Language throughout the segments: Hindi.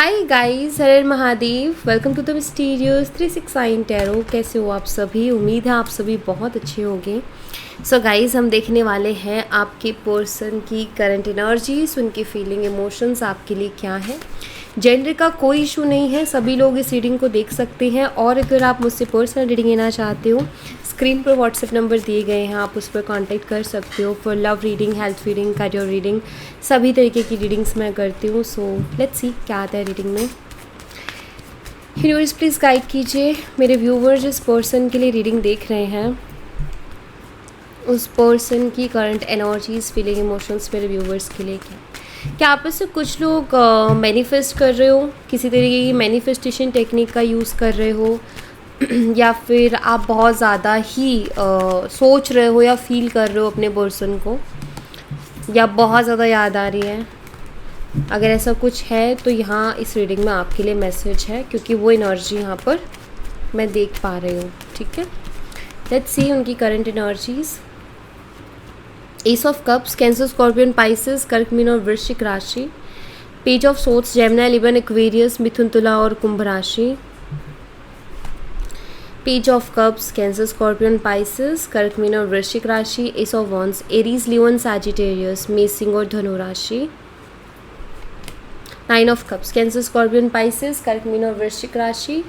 हाय गाइस, हर हर Mahadev. Welcome to the mysterious 369 tarot. कैसे हो आप सभी? उम्मीद है आप सभी बहुत अच्छे होंगे। सो गाइस, हम देखने वाले हैं आपके पर्सन की करंट एनर्जीज, उनकी फीलिंग, इमोशंस आपके लिए क्या है। जेंडर का कोई इशू नहीं है, सभी लोग इस रीडिंग को देख सकते हैं। और अगर आप मुझसे पर्सनल रीडिंग लेना चाहते हो, स्क्रीन पर व्हाट्सएप नंबर दिए गए हैं, आप उस पर कांटेक्ट कर सकते हो for love reading, health reading, career reading, सभी तरीके की रीडिंग्स मैं करती हूँ। सो लेट्स सी क्या आता है रीडिंग में। यूनिवर्स प्लीज़ गाइड कीजिए मेरे व्यूवर्स जिस पर्सन के लिए रीडिंग देख रहे हैं, उस पर्सन की करंट एनर्जीज, फीलिंग, इमोशंस मेरे व्यूवर्स के लिए क्या आप में से कुछ लोग मैनिफेस्ट कर रहे हो, किसी तरीके की मैनिफेस्टेशन टेक्निक का यूज़ कर रहे हो, या फिर आप बहुत ज़्यादा ही सोच रहे हो या फील कर रहे हो अपने पर्सन को, या बहुत ज़्यादा याद आ रही है। अगर ऐसा कुछ है तो यहाँ इस रीडिंग में आपके लिए मैसेज है, क्योंकि वो एनर्जी यहाँ पर मैं देख पा रही हूँ। ठीक है, लेट्स सी उनकी current energies. Ace of cups, Cancer, Scorpion, Pisces, Kark, Meen और वृश्चिक राशि। Page of swords, Gemini, Libra, Aquarius, Mithun, Tula और कुंभ राशि। Page of cups, Cancer, Scorpion, Pisces, Kark, Meen और वृश्चिक राशि। Ace of wands, Aries, Leo, Sagittarius, Mesh, Singh और धनु राशि। Nine of cups, Cancer, Scorpion, Pisces, Kark, Meen और वृश्चिक राशि।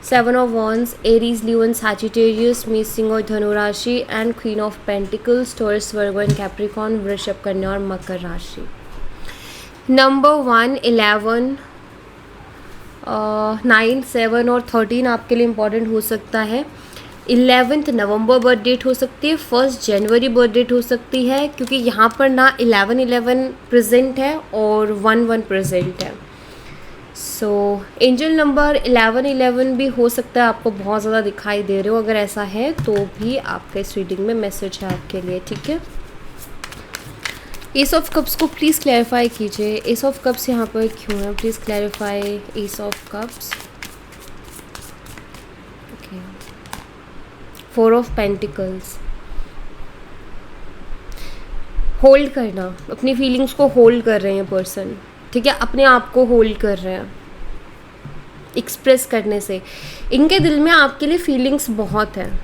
Seven of wands, Aries, Leo, Sagittarius, Mesh, Singh और धनु राशि। And queen of pentacles, taurus, Virgo and Capricorn, वृषभ, कन्या और मकर राशि। नंबर 1, 11, 9, 7 और 13 आपके लिए इम्पॉर्टेंट हो सकता है। 11 नवंबर बर्थ डेट हो सकती है, 1 जनवरी बर्थ डेट हो सकती है, क्योंकि यहाँ पर ना 11 प्रेजेंट है और 1 प्रेजेंट है। सो एंजल नंबर 11 भी हो सकता है, आपको बहुत ज़्यादा दिखाई दे रहे हो। अगर ऐसा है तो भी आपके इस रीडिंग में मैसेज है आपके लिए। ठीक है, एस ऑफ कप्स को प्लीज़ क्लैरिफाई कीजिए। एस ऑफ कप्स यहाँ पर क्यों है? Please clarify S of cups. Okay, 4 of pentacles, hold करना, अपनी फीलिंग्स को होल्ड कर रहे हैं पर्सन। ठीक है, अपने आप को होल्ड कर रहे हैं एक्सप्रेस करने से। इनके दिल में आपके लिए फीलिंग्स बहुत है।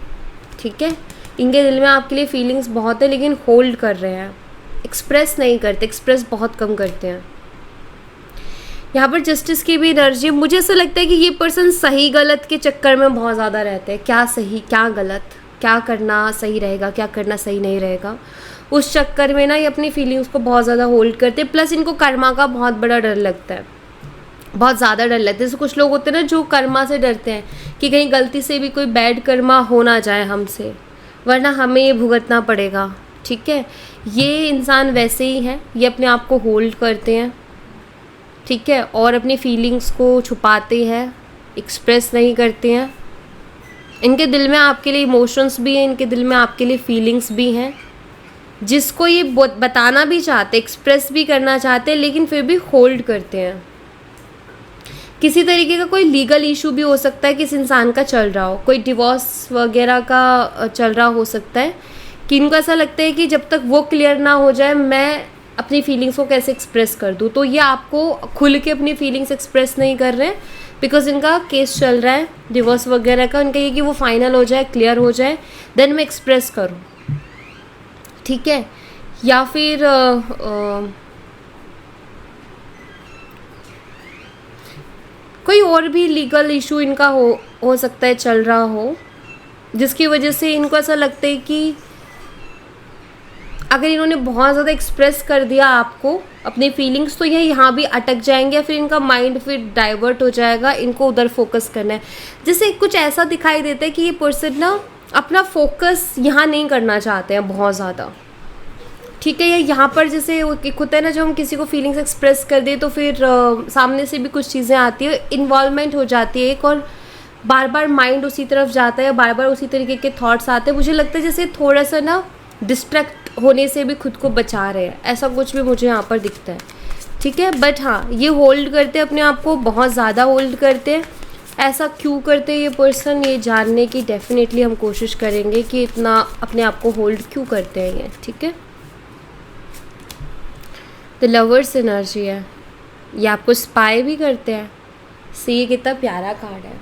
ठीक है, इनके दिल में आपके लिए फीलिंग्स बहुत है, लेकिन होल्ड कर रहे हैं, एक्सप्रेस नहीं करते, एक्सप्रेस बहुत कम करते हैं। यहाँ पर जस्टिस की भी एनर्जी। मुझे ऐसा लगता है कि ये पर्सन सही गलत के चक्कर में बहुत ज़्यादा रहते हैं। क्या सही क्या गलत, क्या करना सही रहेगा, क्या करना सही नहीं रहेगा, उस चक्कर में ना ये अपनी फीलिंग्स को बहुत ज़्यादा होल्ड करते हैं। प्लस इनको कर्मा का बहुत बड़ा डर लगता है, बहुत ज़्यादा डर लगता है। जैसे कुछ लोग होते हैं ना जो कर्मा से डरते हैं कि कहीं गलती से भी कोई बैड कर्मा हो ना जाए हमसे, वरना हमें ये भुगतना पड़ेगा। ठीक है, ये इंसान वैसे ही है, ये अपने आप को होल्ड करते हैं। ठीक है, और अपनी फीलिंग्स को छुपाते हैं, एक्सप्रेस नहीं करते हैं। इनके दिल में आपके लिए इमोशंस भी हैं, इनके दिल में आपके लिए फीलिंग्स भी हैं, जिसको ये बताना भी चाहते, एक्सप्रेस भी करना चाहते, लेकिन फिर भी होल्ड करते हैं। किसी तरीके का कोई लीगल इशू भी हो सकता है, किसी इंसान का चल रहा हो, कोई डिवोर्स वगैरह का चल रहा हो सकता है, कि इनको ऐसा लगता है कि जब तक वो क्लियर ना हो जाए मैं अपनी फीलिंग्स को कैसे एक्सप्रेस कर दूँ। तो ये आपको खुल के अपनी फीलिंग्स एक्सप्रेस नहीं कर रहे हैं, बिकॉज इनका केस चल रहा है डिवोर्स वगैरह का। इनका ये कि वो फाइनल हो जाए, क्लियर हो जाए, देन मैं एक्सप्रेस करूँ। ठीक है, या फिर कोई और भी लीगल इशू इनका हो सकता है, चल रहा हो, जिसकी वजह से इनको ऐसा लगता है कि अगर इन्होंने बहुत ज़्यादा एक्सप्रेस कर दिया आपको अपनी फीलिंग्स, तो ये यहाँ भी अटक जाएंगे, फिर इनका माइंड फिर डाइवर्ट हो जाएगा, इनको उधर फोकस करना है। जैसे कुछ ऐसा दिखाई देता है कि ये पर्सन ना अपना फोकस यहाँ नहीं करना चाहते हैं बहुत ज़्यादा। ठीक है, यहाँ पर जैसे एक होता है ना, जब हम किसी को फीलिंग्स एक्सप्रेस कर दें तो फिर सामने से भी कुछ चीज़ें आती है, इन्वॉल्वमेंट हो जाती है एक, और बार बार माइंड उसी तरफ जाता है, बार बार उसी तरीके के थॉट्स आते हैं। मुझे लगता है जैसे थोड़ा सा ना डिस्ट्रैक्ट होने से भी खुद को बचा रहे हैं, ऐसा कुछ भी मुझे यहाँ पर दिखता है। ठीक है, बट हाँ, ये होल्ड करते हैं अपने आप को, बहुत ज़्यादा होल्ड करते हैं। ऐसा क्यों करते हैं ये पर्सन, ये जानने की डेफिनेटली हम कोशिश करेंगे कि इतना अपने आप को होल्ड क्यों करते हैं ये। ठीक है, द लवर्स एनर्जी है। ये आपको स्पाई भी करते हैं। सी, ये कितना प्यारा कार्ड है।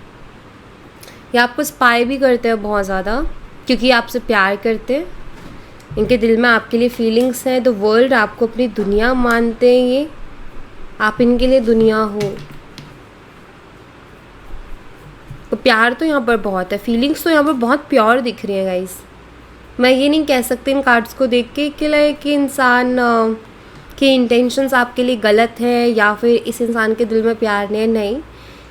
ये आपको स्पाई भी करते हैं बहुत ज़्यादा, क्योंकि ये आपसे प्यार करते हैं। इनके दिल में आपके लिए फीलिंग्स हैं। द वर्ल्ड आपको अपनी दुनिया मानते हैं, ये आप इनके लिए दुनिया हो। तो प्यार तो यहाँ पर बहुत है, फीलिंग्स तो यहाँ पर बहुत प्योर दिख रही है गाइस। मैं ये नहीं कह सकती इन कार्ड्स को देख के कि इंसान के इंटेंशंस आपके लिए गलत है या फिर इस इंसान के दिल में प्यार नहीं है। नहीं,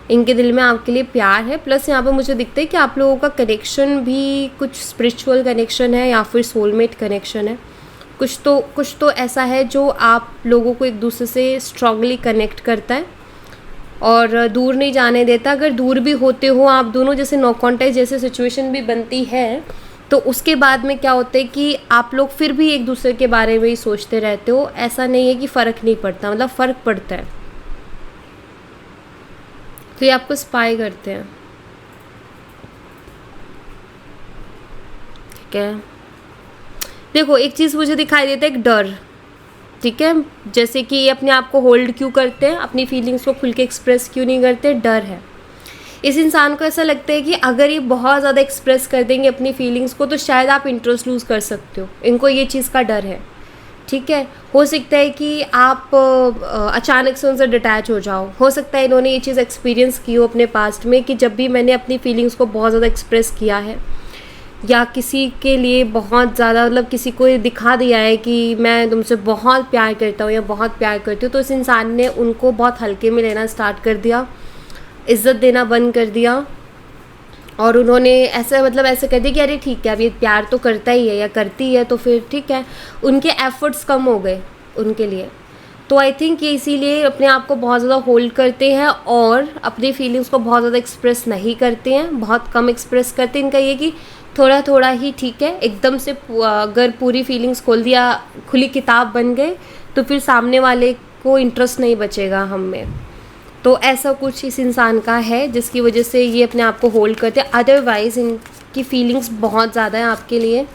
इनके दिल में आपके लिए प्यार है। प्लस यहाँ पर मुझे दिखता है कि आप लोगों का कनेक्शन भी कुछ स्पिरिचुअल कनेक्शन है या फिर सोलमेट कनेक्शन है। कुछ तो ऐसा है जो आप लोगों को एक दूसरे से स्ट्रांगली कनेक्ट करता है और दूर नहीं जाने देता। अगर दूर भी होते हो आप दोनों, जैसे नो कॉन्टैक्ट जैसे सिचुएशन भी बनती है, तो उसके बाद में क्या होता है कि आप लोग फिर भी एक दूसरे के बारे में ही सोचते रहते हो। ऐसा नहीं है कि फ़र्क नहीं पड़ता, मतलब फ़र्क पड़ता है। तो ये आपको स्पाई करते हैं, ठीक है। देखो, एक चीज़ मुझे दिखाई देता है, एक डर, ठीक है। जैसे कि ये अपने आप को होल्ड क्यों करते हैं, अपनी फीलिंग्स को खुल के एक्सप्रेस क्यों नहीं करते, डर है। इस इंसान को ऐसा लगता है कि अगर ये बहुत ज़्यादा एक्सप्रेस कर देंगे अपनी फीलिंग्स को तो शायद आप इंटरेस्ट लूज़ कर सकते हो। इनको ये चीज़ का डर है, ठीक है। हो सकता है कि आप अचानक से उनसे डिटैच हो जाओ। हो सकता है इन्होंने ये चीज़ एक्सपीरियंस की हो अपने पास्ट में कि जब भी मैंने अपनी फीलिंग्स को बहुत ज़्यादा एक्सप्रेस किया है या किसी के लिए बहुत ज़्यादा, मतलब किसी को दिखा दिया है कि मैं तुमसे बहुत प्यार करता हूँ या बहुत प्यार करती हूँ, तो इस इंसान ने उनको बहुत हल्के में लेना स्टार्ट कर दिया, इज़्ज़त देना बंद कर दिया। और उन्होंने ऐसे कर दिया कि अरे ठीक है, अब ये प्यार तो करता ही है या करती है तो फिर ठीक है। उनके एफर्ट्स कम हो गए उनके लिए। तो आई थिंक ये इसीलिए अपने आप को बहुत ज़्यादा होल्ड करते हैं और अपनी फीलिंग्स को बहुत ज़्यादा एक्सप्रेस नहीं करते हैं, बहुत कम एक्सप्रेस करते हैं। इनका ये कि थोड़ा थोड़ा ही ठीक है। एकदम से अगर पूरी फीलिंग्स खोल दिया, खुली किताब बन गए, तो फिर सामने वाले को इंटरेस्ट नहीं बचेगा हम में। तो ऐसा कुछ इस इंसान का है जिसकी वजह से ये अपने आप को होल्ड करते हैं। अदरवाइज़ इनकी फीलिंग्स बहुत ज़्यादा है आपके लिए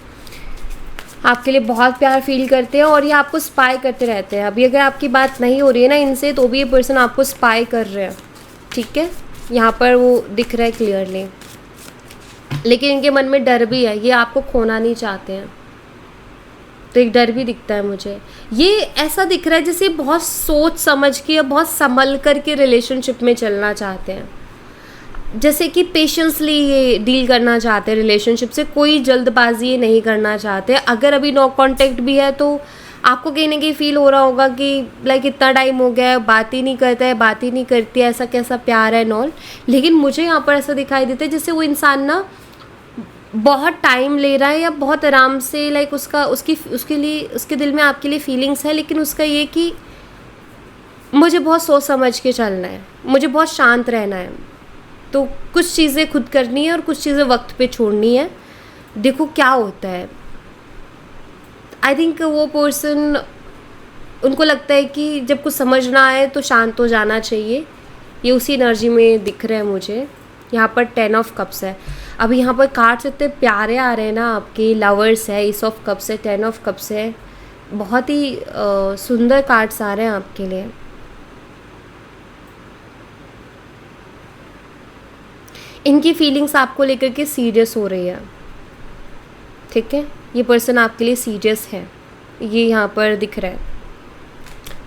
बहुत प्यार फील करते हैं और ये आपको स्पाई करते रहते हैं। अभी अगर आपकी बात नहीं हो रही है ना इनसे, तो भी ये पर्सन आपको स्पाई कर रहे हैं, ठीक है। यहाँ पर वो दिख रहा है क्लियरली। लेकिन इनके मन में डर भी है, ये आपको खोना नहीं चाहते हैं। तो एक डर भी दिखता है मुझे। ये ऐसा दिख रहा है जैसे बहुत सोच समझ के या बहुत संभल कर के रिलेशनशिप में चलना चाहते हैं, जैसे कि पेशेंसली ये डील करना चाहते हैं रिलेशनशिप से। कोई जल्दबाजी ये नहीं करना चाहते। अगर अभी नो कांटेक्ट भी है तो आपको कहीं ना कहीं फील हो रहा होगा कि लाइक इतना टाइम हो गया है, बात ही नहीं करता है, बात ही नहीं करती है, ऐसा कैसा प्यार है नॉल। लेकिन मुझे यहाँ पर ऐसा दिखाई देता है जैसे वो इंसान ना बहुत टाइम ले रहा है या बहुत आराम से, लाइक उसके दिल में आपके लिए फीलिंग्स है, लेकिन उसका ये कि मुझे बहुत सोच समझ के चलना है, मुझे बहुत शांत रहना है। तो कुछ चीज़ें खुद करनी है और कुछ चीज़ें वक्त पे छोड़नी है। देखो क्या होता है। आई थिंक वो पर्सन, उनको लगता है कि जब कुछ समझना आए तो शांत हो जाना चाहिए। ये उसी एनर्जी में दिख रहा है मुझे। यहाँ पर 10 ऑफ कप्स है। अभी यहाँ पर कार्ड्स इतने प्यारे आ रहे हैं ना आपके। लवर्स है, एस ऑफ कप्स है, 10 ऑफ कप्स है। बहुत ही सुंदर कार्ड्स आ रहे हैं आपके लिए। इनकी फीलिंग्स आपको लेकर के सीरियस हो रही है, ठीक है। ये पर्सन आपके लिए सीरियस है, ये यहाँ पर दिख रहा है।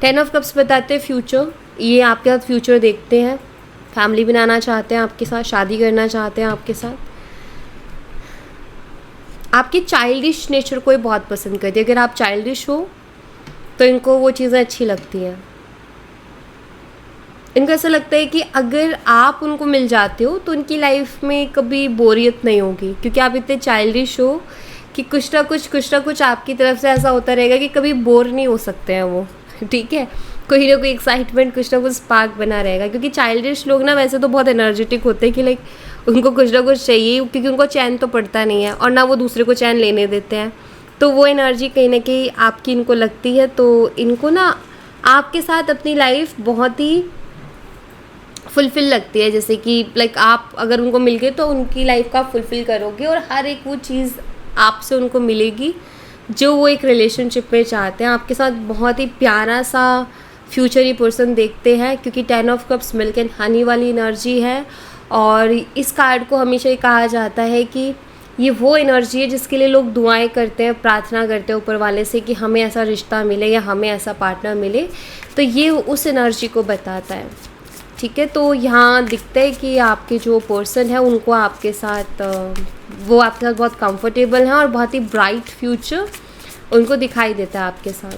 10 ऑफ कप्स बताते हैं फ्यूचर। ये आपके साथ फ्यूचर देखते हैं, फैमिली बनाना चाहते हैं आपके साथ, शादी करना चाहते हैं आपके साथ। आपकी चाइल्डिश नेचर को ये बहुत पसंद करती है। अगर आप चाइल्डिश हो तो इनको वो चीज़ें अच्छी लगती हैं। इनको ऐसा लगता है कि अगर आप उनको मिल जाते हो तो उनकी लाइफ में कभी बोरियत नहीं होगी, क्योंकि आप इतने चाइल्डिश हो कि कुछ ना कुछ आपकी तरफ से ऐसा होता रहेगा कि कभी बोर नहीं हो सकते हैं वो, ठीक है। कोई ना कोई एक्साइटमेंट, कुछ ना कुछ स्पार्क बना रहेगा। क्योंकि चाइल्डिश लोग ना वैसे तो बहुत एनर्जेटिक होते हैं कि लाइक उनको कुछ ना कुछ चाहिए, क्योंकि उनको चैन तो पड़ता नहीं है और ना वो दूसरे को चैन लेने देते हैं। तो वो एनर्जी कहीं ना कहीं आपकी इनको लगती है। तो इनको ना आपके साथ अपनी लाइफ बहुत ही फुलफ़िल लगती है। जैसे कि लाइक आप अगर उनको मिल गए तो उनकी लाइफ का फुलफ़िल करोगे और हर एक वो चीज़ आपसे उनको मिलेगी जो वो एक रिलेशनशिप में चाहते हैं। आपके साथ बहुत ही प्यारा सा फ्यूचर ये पर्सन देखते हैं, क्योंकि 10 of cups milk and honey वाली एनर्जी है। और इस कार्ड को हमेशा ये कहा जाता है कि ये वो एनर्जी है जिसके लिए लोग दुआएं करते हैं, प्रार्थना करते हैं ऊपर वाले से कि हमें ऐसा रिश्ता मिले या हमें ऐसा पार्टनर मिले। तो ये उस एनर्जी को बताता है, ठीक है। तो यहाँ दिखता है कि आपके जो पर्सन है उनको आपके साथ वो आपके साथ बहुत कंफर्टेबल हैं और बहुत ही ब्राइट फ्यूचर उनको दिखाई देता है आपके साथ,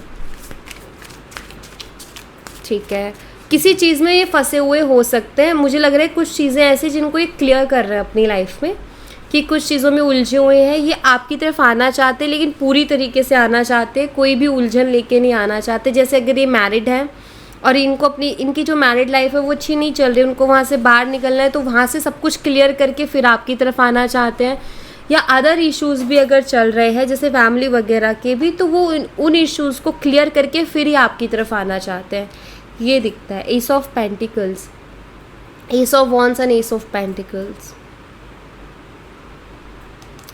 ठीक है। किसी चीज़ में ये फंसे हुए हो सकते हैं, मुझे लग रहा है कुछ चीज़ें ऐसी जिनको ये क्लियर कर रहे हैं अपनी लाइफ में, कि कुछ चीज़ों में उलझे हुए हैं। ये आपकी तरफ आना चाहते हैं लेकिन पूरी तरीके से आना चाहते हैं, कोई भी उलझन लेके नहीं आना चाहते। जैसे अगर ये मैरिड है और इनको इनकी जो मैरिड लाइफ है वो अच्छी नहीं चल रही, उनको वहाँ से बाहर निकलना है, तो वहाँ से सब कुछ क्लियर करके फिर आपकी तरफ आना चाहते हैं। या अदर इश्यूज़ भी अगर चल रहे हैं जैसे फैमिली वगैरह के भी, तो वो उन इश्यूज़ को क्लियर करके फिर ही आपकी तरफ आना चाहते हैं, ये दिखता है। S of pentacles, S of wands and S of pentacles.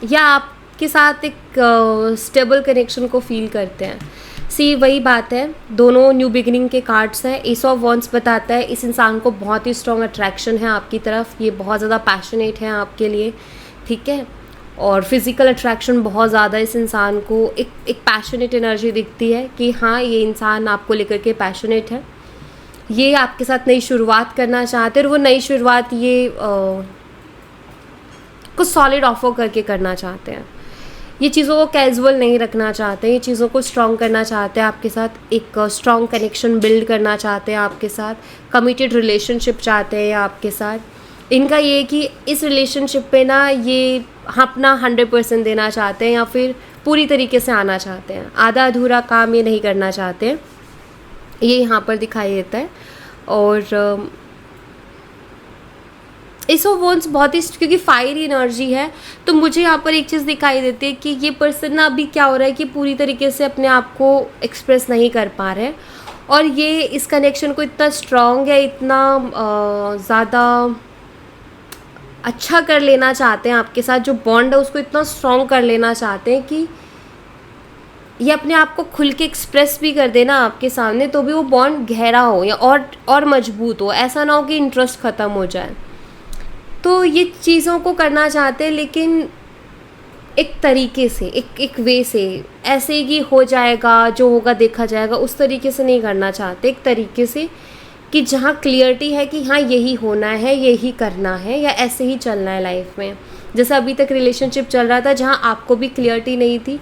या आपके साथ एक स्टेबल कनेक्शन को फील करते हैं। सी वही बात है, दोनों न्यू बिगिनिंग के कार्ड्स हैं। एस ऑफ वॉन्ड्स बताता है इस इंसान को बहुत ही स्ट्रॉन्ग अट्रैक्शन है आपकी तरफ, ये बहुत ज़्यादा पैशनेट है आपके लिए, ठीक है। और फिज़िकल अट्रैक्शन बहुत ज़्यादा इस इंसान को, एक पैशनेट एनर्जी दिखती है कि हाँ ये इंसान आपको लेकर के पैशनेट है, ये आपके साथ नई शुरुआत करना चाहते हैं। और वो नई शुरुआत ये कुछ सॉलिड ऑफर करके करना चाहते हैं, ये चीज़ों को कैजुअल नहीं रखना चाहते, ये चीज़ों को स्ट्रॉन्ग करना चाहते हैं आपके साथ, एक स्ट्रॉन्ग कनेक्शन बिल्ड करना चाहते हैं आपके साथ, कमिटेड रिलेशनशिप चाहते हैं आपके साथ। इनका ये है कि इस रिलेशनशिप पे ना ये अपना 100% देना चाहते हैं या फिर पूरी तरीके से आना चाहते हैं, आधा अधूरा काम ये नहीं करना चाहते हैं, ये यहाँ पर दिखाई देता है। और एस ऑफ वॉन्ड्स बहुत ही, क्योंकि फायरी एनर्जी है, तो मुझे यहाँ पर एक चीज़ दिखाई देती है कि ये पर्सन ना अभी क्या हो रहा है कि पूरी तरीके से अपने आप को एक्सप्रेस नहीं कर पा रहे हैं, और ये इस कनेक्शन को इतना स्ट्रॉन्ग या इतना ज़्यादा अच्छा कर लेना चाहते हैं आपके साथ, जो बॉन्ड है उसको इतना स्ट्रॉन्ग कर लेना चाहते हैं कि ये अपने आप को खुल के एक्सप्रेस भी कर देना आपके सामने, तो भी वो बॉन्ड गहरा हो या और मजबूत हो, ऐसा ना हो कि इंटरेस्ट ख़त्म हो जाए। तो ये चीज़ों को करना चाहते हैं लेकिन एक तरीके से, एक वे से, ऐसे कि हो जाएगा, जो होगा देखा जाएगा, उस तरीके से नहीं करना चाहते। एक तरीके से कि जहाँ क्लियरिटी है कि हाँ यही होना है, यही करना है, या ऐसे ही चलना है लाइफ में। जैसे अभी तक रिलेशनशिप चल रहा था जहाँ आपको भी क्लियरिटी नहीं थी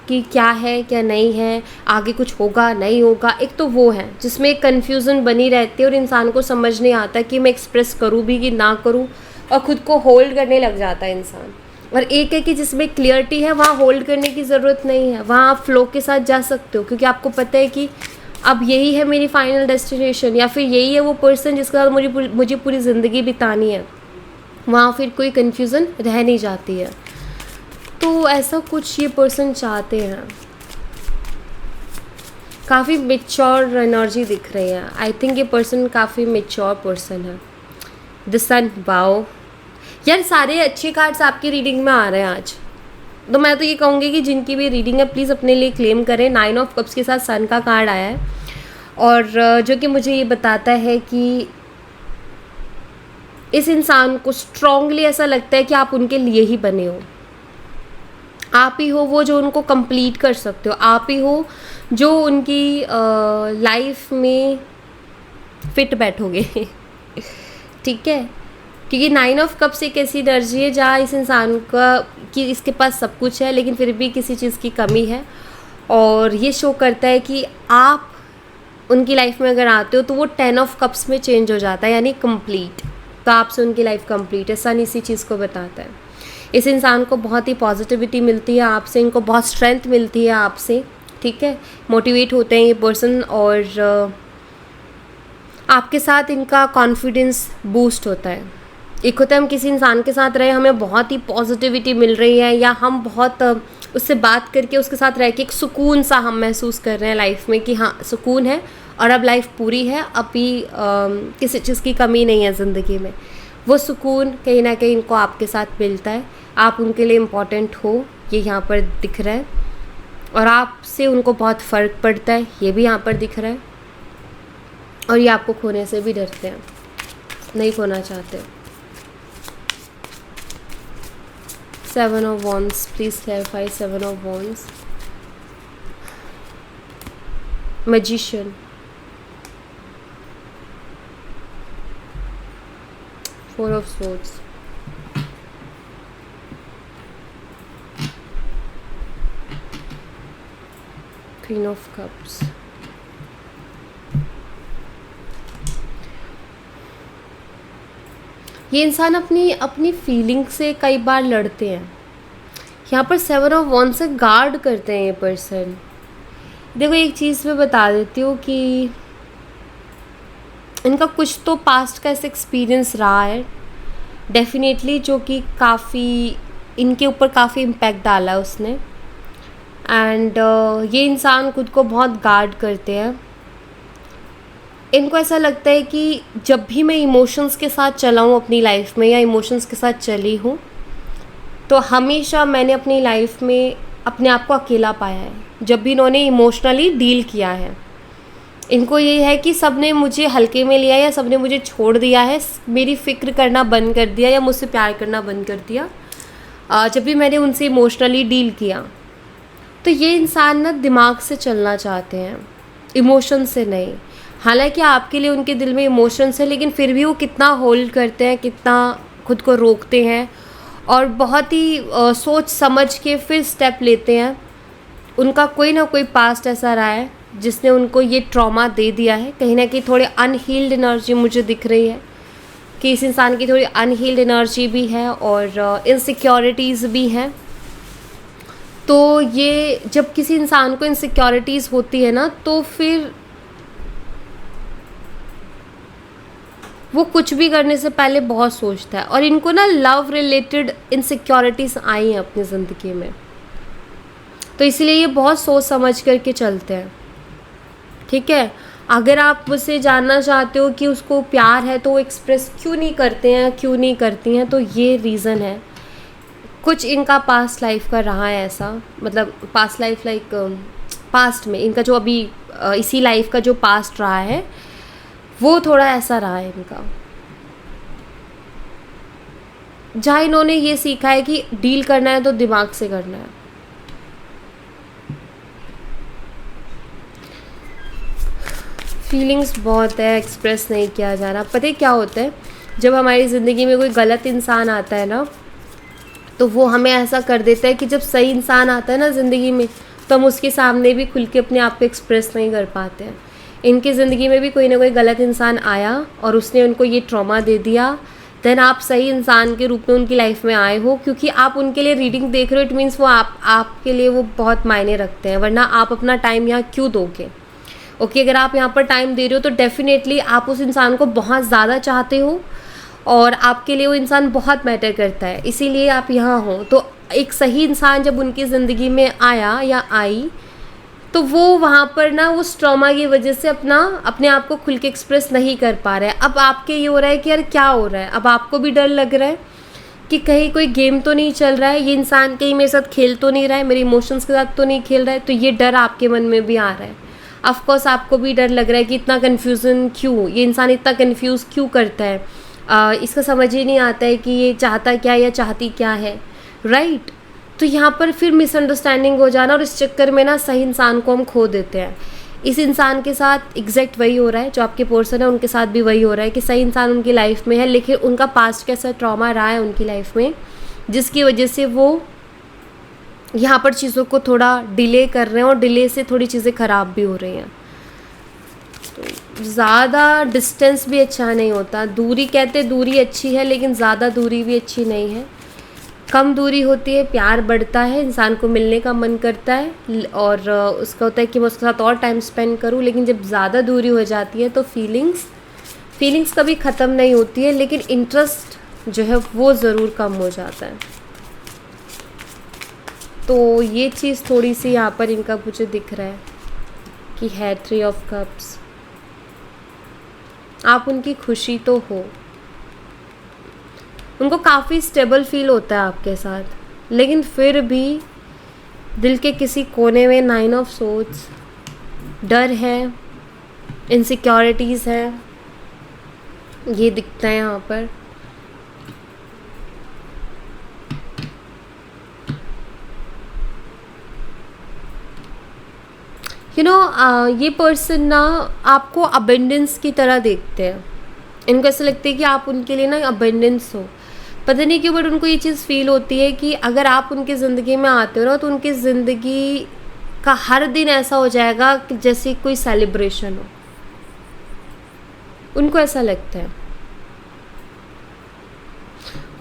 कि क्या है क्या नहीं है, आगे कुछ होगा नहीं होगा। एक तो वो है जिसमें एक कन्फ्यूज़न बनी रहती है और इंसान को समझ नहीं आता कि मैं एक्सप्रेस करूँ भी कि ना करूँ, और ख़ुद को होल्ड करने लग जाता है इंसान। और एक है कि जिसमें क्लियरिटी है, वहाँ होल्ड करने की ज़रूरत नहीं है, वहाँ आप फ्लो के साथ जा सकते हो, क्योंकि आपको पता है कि अब यही है मेरी फाइनल डेस्टिनेशन, या फिर यही है वो पर्सन जिसके साथ मुझे पूरी ज़िंदगी बितानी है। वहाँ फिर कोई कन्फ्यूज़न रह नहीं जाती है। तो ऐसा कुछ ये पर्सन चाहते हैं। काफ़ी मेच्योर एनर्जी दिख रही है। आई थिंक ये पर्सन काफ़ी मेच्योर पर्सन है। द सन, वाओ यार, सारे अच्छे कार्ड्स आपकी रीडिंग में आ रहे हैं आज। तो मैं तो ये कहूँगी कि जिनकी भी रीडिंग है प्लीज़ अपने लिए क्लेम करें। 9 ऑफ कप्स के साथ सन का कार्ड आया है, और जो कि मुझे ये बताता है कि इस इंसान को स्ट्रांगली ऐसा लगता है कि आप उनके लिए ही बने हो। आप ही हो वो जो उनको कंप्लीट कर सकते हो, आप ही हो जो उनकी लाइफ में फिट बैठोगे ठीक है, क्योंकि 9 ऑफ कप्स एक ऐसी एनर्जी है जहाँ इस इंसान का कि इसके पास सब कुछ है लेकिन फिर भी किसी चीज़ की कमी है, और ये शो करता है कि आप उनकी लाइफ में अगर आते हो तो वो 10 ऑफ कप्स में चेंज हो जाता है, यानी कंप्लीट। तो आपसे उनकी लाइफ कंप्लीट है। सन इसी चीज़ को बताता है। इस इंसान को बहुत ही पॉजिटिविटी मिलती है आपसे, इनको बहुत स्ट्रेंथ मिलती है आपसे, ठीक है। मोटिवेट होते हैं ये पर्सन, और आपके साथ इनका कॉन्फिडेंस बूस्ट होता है। एक होता है हम किसी इंसान के साथ रहे, हमें बहुत ही पॉजिटिविटी मिल रही है, या हम बहुत उससे बात करके उसके साथ रह के एक सुकून सा हम महसूस कर रहे हैं लाइफ में कि हाँ सुकून है और अब लाइफ पूरी है, अभी किसी चीज़ की कमी नहीं है ज़िंदगी में। वो सुकून कहीं ना कहीं इनको आपके साथ मिलता है, आप उनके लिए इम्पॉर्टेंट हो, ये यहाँ पर दिख रहा है, और आपसे उनको बहुत फ़र्क पड़ता है, ये भी यहाँ पर दिख रहा है। और ये आपको खोने से भी डरते हैं, नहीं खोना चाहते। 7 of Wands, please clarify 7 of Wands। Magician, 4 of Swords, Queen of Cups, ये इंसान अपनी अपनी फीलिंग से कई बार लड़ते हैं। यहाँ पर 7 of Wands से गार्ड करते हैं ये पर्सन। देखो एक चीज़ मैं बता देती हूँ कि इनका कुछ तो पास्ट का ऐसा एक्सपीरियंस रहा है डेफिनेटली, जो कि काफ़ी इनके ऊपर काफ़ी इम्पैक्ट डाला है उसने। एंड ये इंसान खुद को बहुत गार्ड करते हैं। इनको ऐसा लगता है कि जब भी मैं इमोशंस के साथ चला हूँ अपनी लाइफ में, या इमोशंस के साथ चली हूँ, तो हमेशा मैंने अपनी लाइफ में अपने आप को अकेला पाया है जब भी इन्होंने इमोशनली डील किया है। इनको ये है कि सब ने मुझे हल्के में लिया या सब ने मुझे छोड़ दिया है, मेरी फ़िक्र करना बंद कर दिया या मुझसे प्यार करना बंद कर दिया जब भी मैंने उनसे इमोशनली डील किया। तो ये इंसान ना दिमाग से चलना चाहते हैं, इमोशन से नहीं। हालांकि आपके लिए उनके दिल में इमोशंस है, लेकिन फिर भी वो कितना होल्ड करते हैं, कितना खुद को रोकते हैं और बहुत ही सोच समझ के फिर स्टेप लेते हैं। उनका कोई ना कोई पास्ट ऐसा रहा है जिसने उनको ये ट्रॉमा दे दिया है। कहीं ना कहीं थोड़ी अनहील्ड एनर्जी मुझे दिख रही है कि इस इंसान की थोड़ी अनहील्ड एनर्जी भी है और इनसिक्योरिटीज़ भी हैं। तो ये जब किसी इंसान को इनसिक्योरिटीज़ होती है ना, तो फिर वो कुछ भी करने से पहले बहुत सोचता है। और इनको ना लव रिलेटेड इनसिक्योरिटीज़ आई हैं अपनी ज़िंदगी में, तो इसलिए ये बहुत सोच समझ करके चलते हैं। ठीक है, अगर आप मुझसे जानना चाहते हो कि उसको प्यार है तो वो एक्सप्रेस क्यों नहीं करते हैं, क्यों नहीं करती हैं, तो ये रीज़न है। कुछ इनका पास्ट लाइफ का रहा है ऐसा, मतलब पास्ट लाइफ लाइक पास्ट में इनका जो अभी इसी लाइफ का जो पास्ट रहा है वो थोड़ा ऐसा रहा है इनका, जहाँ इन्होंने ये सीखा है कि डील करना है तो दिमाग से करना है। फीलिंग्स बहुत है, एक्सप्रेस नहीं किया जा रहा। पता है क्या होता है, जब हमारी ज़िंदगी में कोई गलत इंसान आता है ना, तो वो हमें ऐसा कर देता है कि जब सही इंसान आता है ना ज़िंदगी में, तो हम उसके सामने भी खुल के अपने आप को एक्सप्रेस नहीं कर पाते हैं। इनकी ज़िंदगी में भी कोई ना कोई गलत इंसान आया और उसने उनको ये ट्रॉमा दे दिया, देन आप सही इंसान के रूप में उनकी लाइफ में आए हो, क्योंकि आप उनके लिए रीडिंग देख रहे हो। इट मीन्स वो आपके लिए वो बहुत मायने रखते हैं, वरना आप अपना टाइम यहाँ क्यों दोगे। ओके, अगर आप यहाँ पर टाइम दे रहे हो तो डेफिनेटली आप उस इंसान को बहुत ज़्यादा चाहते हो और आपके लिए वो इंसान बहुत मैटर करता है, इसीलिए आप यहाँ हो। तो एक सही इंसान जब उनकी ज़िंदगी में आया या आई, तो वो वहाँ पर ना उस ट्रॉमा की वजह से अपने आप को खुल के एक्सप्रेस नहीं कर पा रहे हैं। अब आपके ये हो रहा है कि यार क्या हो रहा है, अब आपको भी डर लग रहा है कि कहीं कोई गेम तो नहीं चल रहा है, ये इंसान कहीं मेरे साथ खेल तो नहीं रहा है, मेरे इमोशंस के साथ तो नहीं खेल रहा है। तो ये डर आपके मन में भी आ रहा है। ऑफकोर्स आपको भी डर लग रहा है कि इतना कन्फ्यूज़न क्यों, ये इंसान इतना कन्फ्यूज़ क्यों करता है, इसका समझ ही नहीं आता है कि ये चाहता क्या या चाहती क्या है, राइट। तो यहाँ पर फिर मिसअंडरस्टैंडिंग हो जाना और इस चक्कर में ना सही इंसान को हम खो देते हैं। इस इंसान के साथ एग्जैक्ट वही हो रहा है, जो आपके पर्सन है उनके साथ भी वही हो रहा है कि सही इंसान उनकी लाइफ में है, लेकिन उनका पास्ट कैसा ट्रॉमा रहा है उनकी लाइफ में, जिसकी वजह से वो यहाँ पर चीज़ों को थोड़ा डिले कर रहे हैं और डिले से थोड़ी चीज़ें ख़राब भी हो रही हैं। तो ज़्यादा डिस्टेंस भी अच्छा नहीं होता। दूरी कहते दूरी अच्छी है, लेकिन ज़्यादा दूरी भी अच्छी नहीं है। कम दूरी होती है, प्यार बढ़ता है, इंसान को मिलने का मन करता है और उसका होता है कि मैं उसके साथ और टाइम स्पेंड करूं। लेकिन जब ज़्यादा दूरी हो जाती है तो फीलिंग्स कभी ख़त्म नहीं होती है, लेकिन इंटरेस्ट जो है वो ज़रूर कम हो जाता है। तो ये चीज़ थोड़ी सी यहाँ पर इनका मुझे दिख रहा है कि है 3 ऑफ कप्स। आप उनकी खुशी तो हो, उनको काफ़ी स्टेबल फील होता है आपके साथ, लेकिन फिर भी दिल के किसी कोने में 9 ऑफ सोर्ड्स, डर है, इनसिक्योरिटीज़ हैं, ये दिखता है यहाँ पर। ये पर्सन ना आपको अबेंडेंस की तरह देखते हैं। इनको ऐसा लगता है कि आप उनके लिए ना अबेंडेंस हो। पता नहीं क्यों, बट उनको ये चीज़ फील होती है कि अगर आप उनकी ज़िंदगी में आते हो ना, तो उनकी ज़िंदगी का हर दिन ऐसा हो जाएगा कि जैसे कोई सेलिब्रेशन हो। उनको ऐसा लगता है।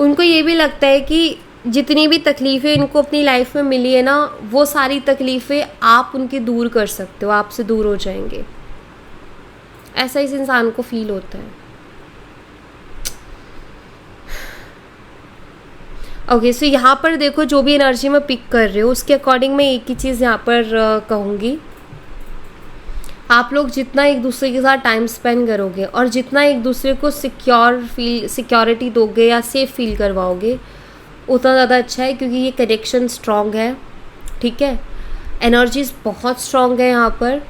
उनको ये भी लगता है कि जितनी भी तकलीफ़ें इनको अपनी लाइफ में मिली है ना, वो सारी तकलीफ़ें आप उनकी दूर कर सकते हो, आपसे दूर हो जाएंगे। ऐसा इस इंसान को फील होता है। ओके, सो यहाँ पर देखो, जो भी एनर्जी मैं पिक कर रही हूँ उसके अकॉर्डिंग मैं एक ही चीज़ यहाँ पर कहूँगी। आप लोग जितना एक दूसरे के साथ टाइम स्पेंड करोगे और जितना एक दूसरे को सिक्योरिटी दोगे या सेफ फील करवाओगे, उतना ज़्यादा अच्छा है, क्योंकि ये कनेक्शन स्ट्रॉन्ग है। ठीक है, एनर्जीज बहुत स्ट्रॉन्ग है यहाँ पर।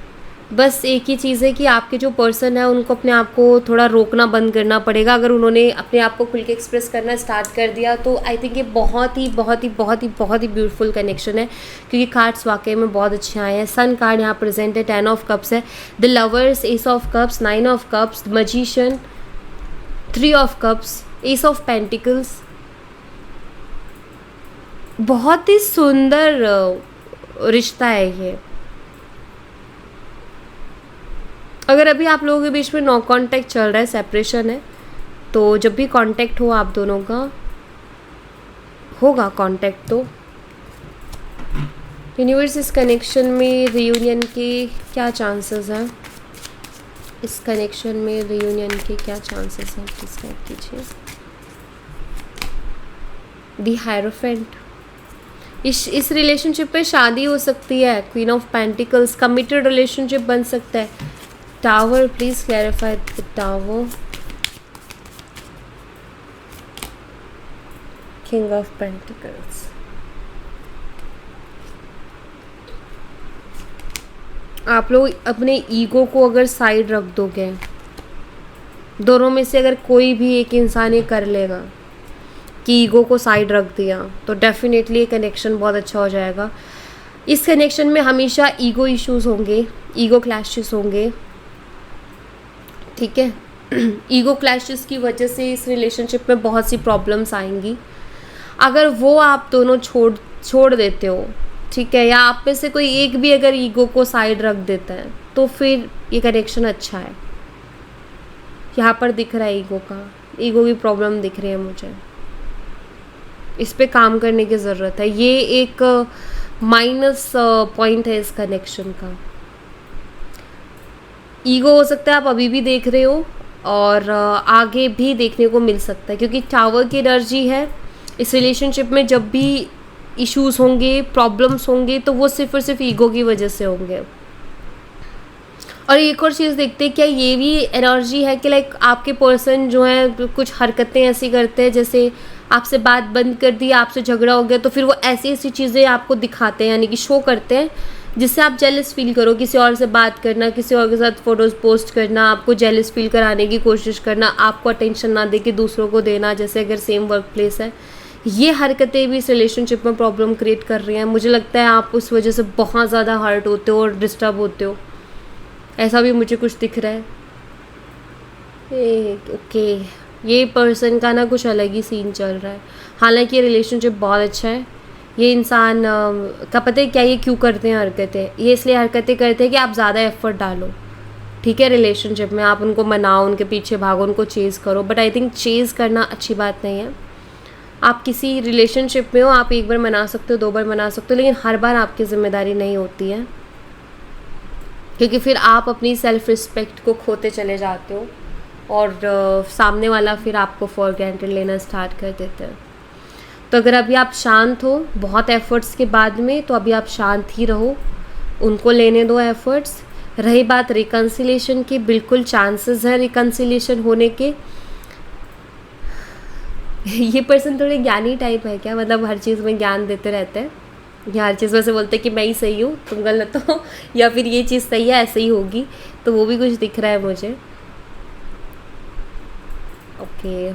बस एक ही चीज़ है कि आपके जो पर्सन है उनको अपने आप को थोड़ा रोकना बंद करना पड़ेगा। अगर उन्होंने अपने आप को खुल के एक्सप्रेस करना स्टार्ट कर दिया तो आई थिंक ये बहुत ही बहुत ही बहुत ही बहुत ही ब्यूटीफुल कनेक्शन है, क्योंकि कार्ड्स वाकई में बहुत अच्छे आए हैं। सन कार्ड यहाँ प्रेजेंट है, 10 ऑफ कप्स है, the lovers, ace of cups, 9 of cups, magician, 3 of cups, ace of pentacles. बहुत ही सुंदर रिश्ता है ये। अगर अभी आप लोगों के बीच में नो कांटेक्ट चल रहा है, सेपरेशन है, तो जब भी कांटेक्ट हो आप दोनों का, होगा कांटेक्ट, तो यूनिवर्स इस कनेक्शन में रियूनियन के क्या चांसेस हैं? इस कनेक्शन में रियूनियन के क्या चांसेस हैं? प्लीज गाइड कीजिए। द हायरोफेंट, इस रिलेशनशिप पे शादी हो सकती है। Queen of pentacles, committed relationship बन सकता है। Tower, please clarify the tower. King of pentacles, आप लोग अपने ईगो को अगर साइड रख दोगे, दोनों में से अगर कोई भी एक इंसान ये कर लेगा कि ईगो को साइड रख दिया, तो डेफिनेटली ये कनेक्शन बहुत अच्छा हो जाएगा। इस कनेक्शन में हमेशा ईगो इश्यूज होंगे, ईगो क्लैशेस होंगे। ठीक है, ईगो क्लैशेस की वजह से इस रिलेशनशिप में बहुत सी प्रॉब्लम्स आएंगी। अगर वो आप दोनों छोड़ देते हो, ठीक है, या आप में से कोई एक भी अगर ईगो को साइड रख देता है, तो फिर ये कनेक्शन अच्छा है। यहाँ पर दिख रहा है ईगो की प्रॉब्लम दिख रही है मुझे। इस पे काम करने की ज़रूरत है। ये एक माइनस पॉइंट है इस कनेक्शन का। ईगो हो सकता है आप अभी भी देख रहे हो और आगे भी देखने को मिल सकता है, क्योंकि टावर की एनर्जी है। इस रिलेशनशिप में जब भी इश्यूज होंगे, प्रॉब्लम्स होंगे, तो वो सिर्फ और सिर्फ ईगो की वजह से होंगे। और एक और चीज़ देखते हैं, क्या ये भी एनर्जी है कि लाइक आपके पर्सन जो है कुछ हरकतें ऐसी करते हैं, जैसे आपसे बात बंद कर दी, आपसे झगड़ा हो गया, तो फिर वो ऐसी ऐसी चीज़ें आपको दिखाते हैं, यानी कि शो करते हैं, जिससे आप जेलस फील करो। किसी और से बात करना, किसी और के साथ फ़ोटोज़ पोस्ट करना, आपको जेलस फील कराने की कोशिश करना, आपको अटेंशन ना दे के दूसरों को देना, जैसे अगर सेम वर्क प्लेस है। ये हरकतें भी इस रिलेशनशिप में प्रॉब्लम क्रिएट कर रही हैं। मुझे लगता है आप उस वजह से बहुत ज़्यादा हर्ट होते हो और डिस्टर्ब होते हो, ऐसा भी मुझे कुछ दिख रहा है। ओके, ये पर्सन का ना कुछ अलग ही सीन चल रहा है। हालांकि ये रिलेशनशिप बहुत अच्छा है। ये इंसान का पता है क्या, ये क्यों करते हैं हरकतें? ये इसलिए हरकतें करते हैं कि आप ज़्यादा एफर्ट डालो, ठीक है, रिलेशनशिप में। आप उनको मनाओ, उनके पीछे भागो, उनको चेज़ करो, बट आई थिंक चेज़ करना अच्छी बात नहीं है। आप किसी रिलेशनशिप में हो, आप एक बार मना सकते हो, 2 बार मना सकते हो, लेकिन हर बार आपकी जिम्मेदारी नहीं होती है, क्योंकि फिर आप अपनी सेल्फ रिस्पेक्ट को खोते चले जाते हो और सामने वाला फिर आपको फॉर ग्रांटेड लेना स्टार्ट कर देते हैं। तो अगर अभी आप शांत हो बहुत एफर्ट्स के बाद में, तो अभी आप शांत ही रहो, उनको लेने दो एफर्ट्स। रही बात रिकन्सिलेशन की, बिल्कुल चांसेस है रिकन्सिलेशन होने के। ये पर्सन थोड़े ज्ञानी टाइप है क्या? मतलब हर चीज़ में ज्ञान देते रहते हैं। ये हर चीज़ में से बोलते हैं कि मैं ही सही हूँ, तुम गलत हो, या फिर ये चीज़ सही है, ऐसे ही होगी, तो वो भी कुछ दिख रहा है मुझे। ओके,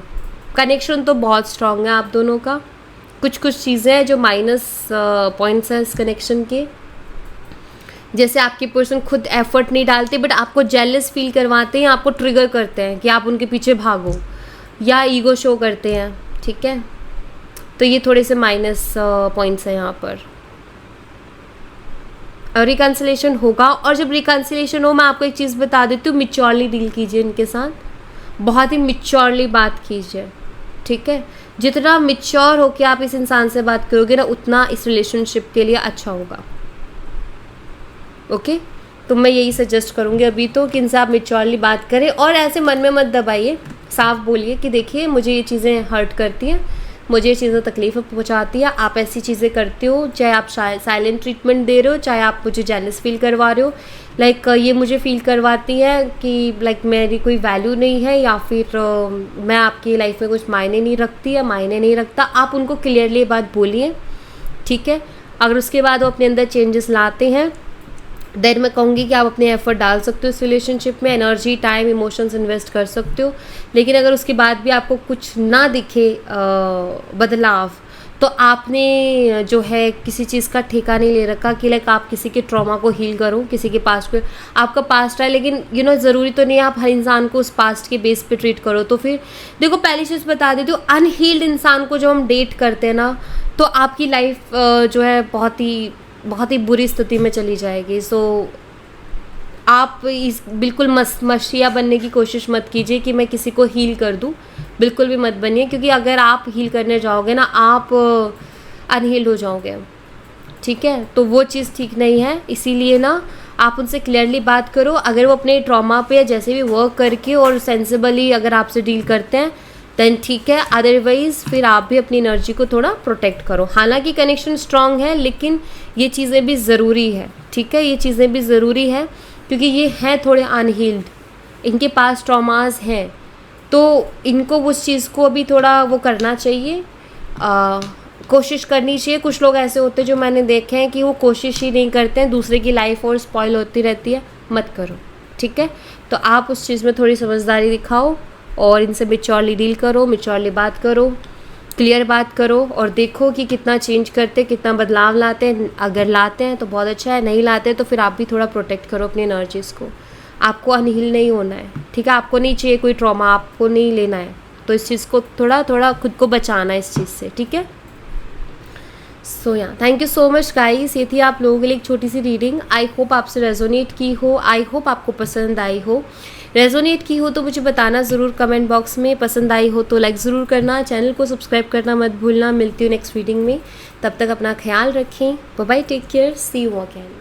कनेक्शन तो बहुत स्ट्रांग है आप दोनों का। कुछ कुछ चीज़ें हैं जो माइनस पॉइंट्स हैं इस कनेक्शन के, जैसे आपके पर्सन खुद एफर्ट नहीं डालते बट आपको जेलस फील करवाते हैं, आपको ट्रिगर करते हैं कि आप उनके पीछे भागो, या ईगो शो करते हैं, ठीक है। तो ये थोड़े से माइनस पॉइंट्स हैं यहाँ पर। रिकन्सिलेशन होगा, और जब रिकन्सिलेशन हो, मैं आपको एक चीज़ बता देती हूँ, मिच्योरली डील कीजिए इनके साथ, बहुत ही मिच्योरली बात कीजिए, ठीक है। जितना मिच्योर होकर आप इस इंसान से बात करोगे ना, उतना इस रिलेशनशिप के लिए अच्छा होगा। ओके, तो मैं यही सजेस्ट करूँगी अभी तो कि इनसे आप मिच्योरली बात करें, और ऐसे मन में मत दबाइए, साफ बोलिए कि देखिए मुझे ये चीज़ें हर्ट करती हैं, मुझे ये चीज़ें तकलीफ पहुंचाती है, आप ऐसी चीज़ें करते हो, चाहे आप साइलेंट ट्रीटमेंट दे रहे हो, चाहे आप मुझे जेलस फील करवा रहे हो, लाइक ये मुझे फील करवाती है कि लाइक मेरी कोई वैल्यू नहीं है, या फिर मैं आपकी लाइफ में कुछ मायने नहीं रखती या मायने नहीं रखता। आप उनको क्लियरली बात बोलिए, ठीक है। अगर उसके बाद वो अपने अंदर चेंजेस लाते हैं, देन मैं कहूँगी कि आप अपने एफर्ट डाल सकते हो इस रिलेशनशिप में, एनर्जी, टाइम, इमोशंस इन्वेस्ट कर सकते हो। लेकिन अगर उसके बाद भी आपको कुछ ना दिखे बदलाव, तो आपने जो है किसी चीज़ का ठेका नहीं ले रखा कि लाइक आप किसी के ट्रॉमा को हील करो, किसी के पास्ट पे, आपका पास्ट है, लेकिन ज़रूरी तो नहीं है आप हर इंसान को उस पास्ट के बेस पे ट्रीट करो। तो फिर देखो, पहली चीज़ बता देती हूँ, अनहील्ड इंसान को जब हम डेट करते हैं ना, तो आपकी लाइफ जो है बहुत ही बुरी स्थिति में चली जाएगी। सो आप इस बिल्कुल मसीहा बनने की कोशिश मत कीजिए कि मैं किसी को हील कर दूं, बिल्कुल भी मत बनिए, क्योंकि अगर आप हील करने जाओगे ना, आप अनहील्ड हो जाओगे, ठीक है। तो वो चीज़ ठीक नहीं है, इसीलिए ना आप उनसे क्लियरली बात करो। अगर वो अपने ट्रॉमा पे जैसे भी वर्क करके और सेंसिबली अगर आपसे डील करते हैं, देन ठीक है, अदरवाइज़ फिर आप भी अपनी एनर्जी को थोड़ा प्रोटेक्ट करो। हालांकि कनेक्शन स्ट्रांग है, लेकिन ये चीज़ें भी ज़रूरी है, ठीक है, ये चीज़ें भी ज़रूरी है, क्योंकि ये हैं थोड़े अनहील्ड, इनके पास ट्रॉमास हैं, तो इनको उस चीज़ को अभी थोड़ा वो करना चाहिए, कोशिश करनी चाहिए। कुछ लोग ऐसे होते हैं जो मैंने देखे हैं कि वो कोशिश ही नहीं करते हैं, दूसरे की लाइफ और स्पॉइल होती रहती है, मत करो, ठीक है। तो आप उस चीज़ में थोड़ी समझदारी दिखाओ और इनसे मिच्योरली डील करो, मिच्योरली बात करो, क्लियर बात करो, और देखो कि कितना चेंज करते, कितना बदलाव लाते हैं। अगर लाते हैं तो बहुत अच्छा है, नहीं लाते तो फिर आप भी थोड़ा प्रोटेक्ट करो अपनी एनर्जीज़ को। आपको अनहील नहीं होना है, ठीक है, आपको नहीं चाहिए कोई ट्रॉमा, आपको नहीं लेना है, तो इस चीज़ को थोड़ा थोड़ा खुद को बचाना है इस चीज़ से, ठीक है। सो या thank you so much guys, ये थी आप लोगों के लिए एक छोटी सी रीडिंग। आई होप आपसे रेजोनेट की हो, आई होप आपको पसंद आई हो। रेजोनेट की हो तो मुझे बताना ज़रूर कमेंट बॉक्स में, पसंद आई हो तो लाइक ज़रूर करना, चैनल को सब्सक्राइब करना मत भूलना। मिलती हूँ नेक्स्ट रीडिंग में, तब तक अपना ख्याल रखें, bye bye, take care, see you again.